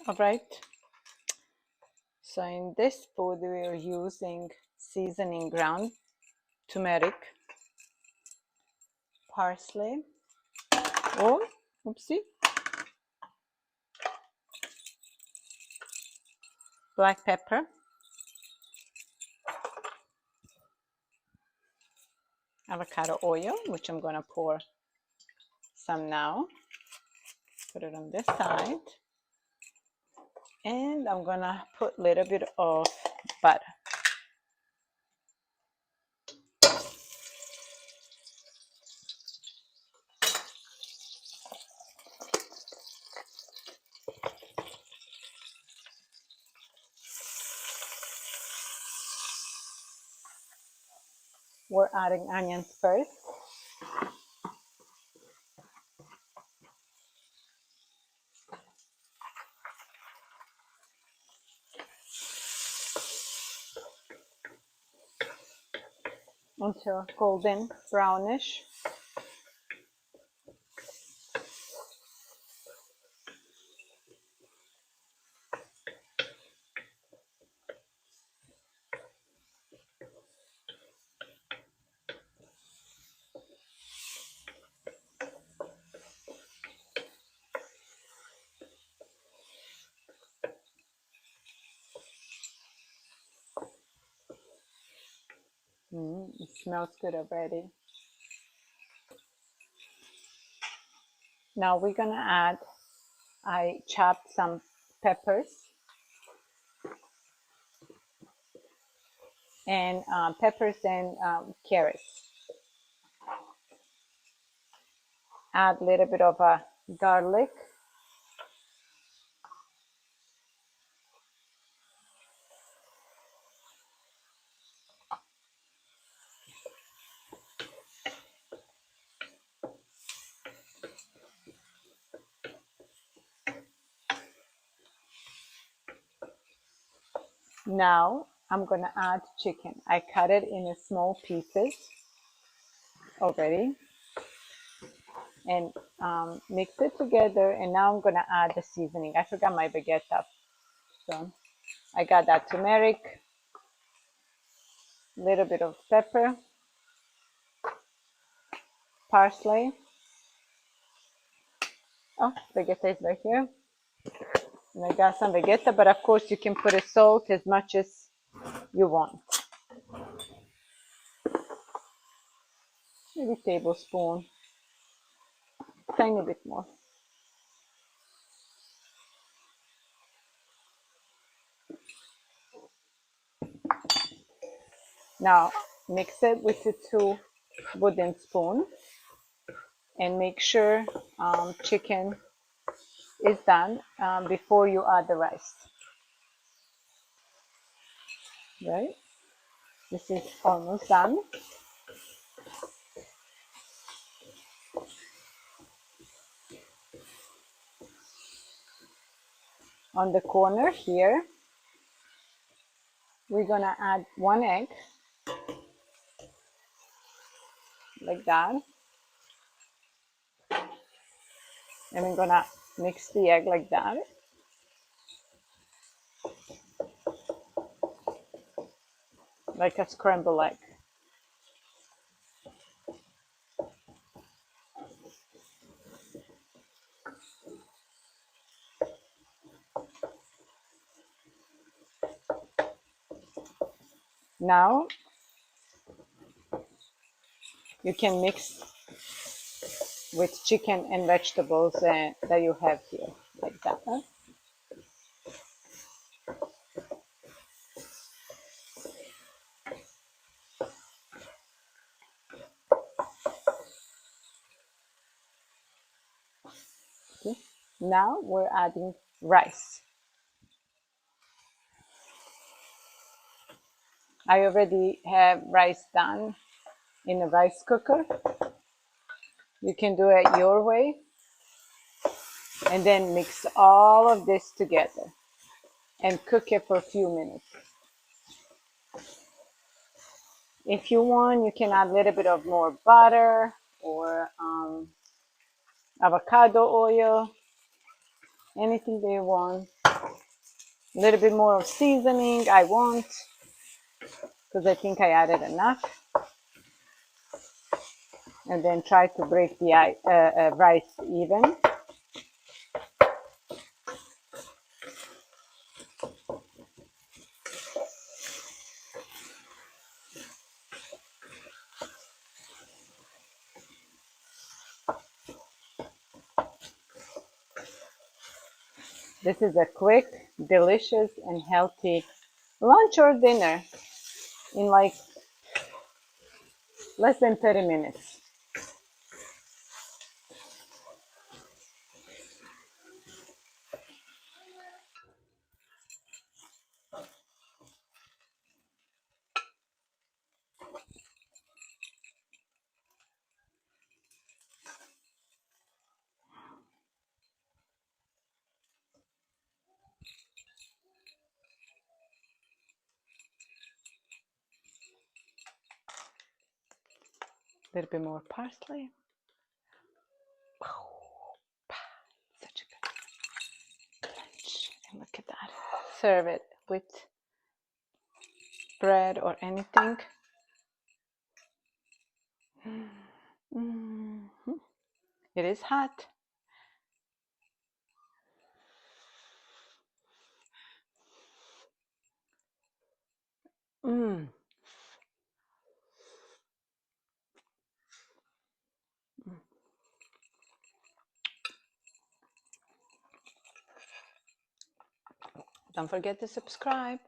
All right. So in this food, we are using seasoning ground turmeric, parsley, oh, oopsie, black pepper, avocado oil, which I'm going to pour some now. Put it on this side. And I'm going to put a little bit of butter. We're adding onions first. Until golden brownish. It smells good already. Now we're gonna add, I chopped some peppers and carrots. Add a little bit of garlic. Now I'm gonna add chicken. I cut it in small pieces already and mix it together. And now I'm gonna add the seasoning. I forgot my baguette up. So I got that turmeric, a little bit of pepper, parsley. Oh, baguette is right here. And I got some baguette, but of course you can put a salt as much as you want. Maybe a tablespoon, tiny bit more. Now mix it with the 2 wooden spoons and make sure chicken is done before you add the rice. Right? This is almost done. On the corner here, we're gonna add 1 egg, like that. And we're gonna mix the egg like that. Like a scrambled egg. Now you can mix with chicken and vegetables that you have here, like that. Okay. Now we're adding rice. I already have rice done in a rice cooker. You can do it your way and then mix all of this together and cook it for a few minutes. If you want, you can add a little bit of more butter or avocado oil, anything that you want. A little bit more of seasoning I want, because I think I added enough. And then try to break the rice even. This is a quick, delicious, and healthy lunch or dinner in like less than 30 minutes. A little bit more parsley. Such a good crunch. And look at that. Serve it with bread or anything. Mm-hmm. It is hot. Mm. Don't forget to subscribe.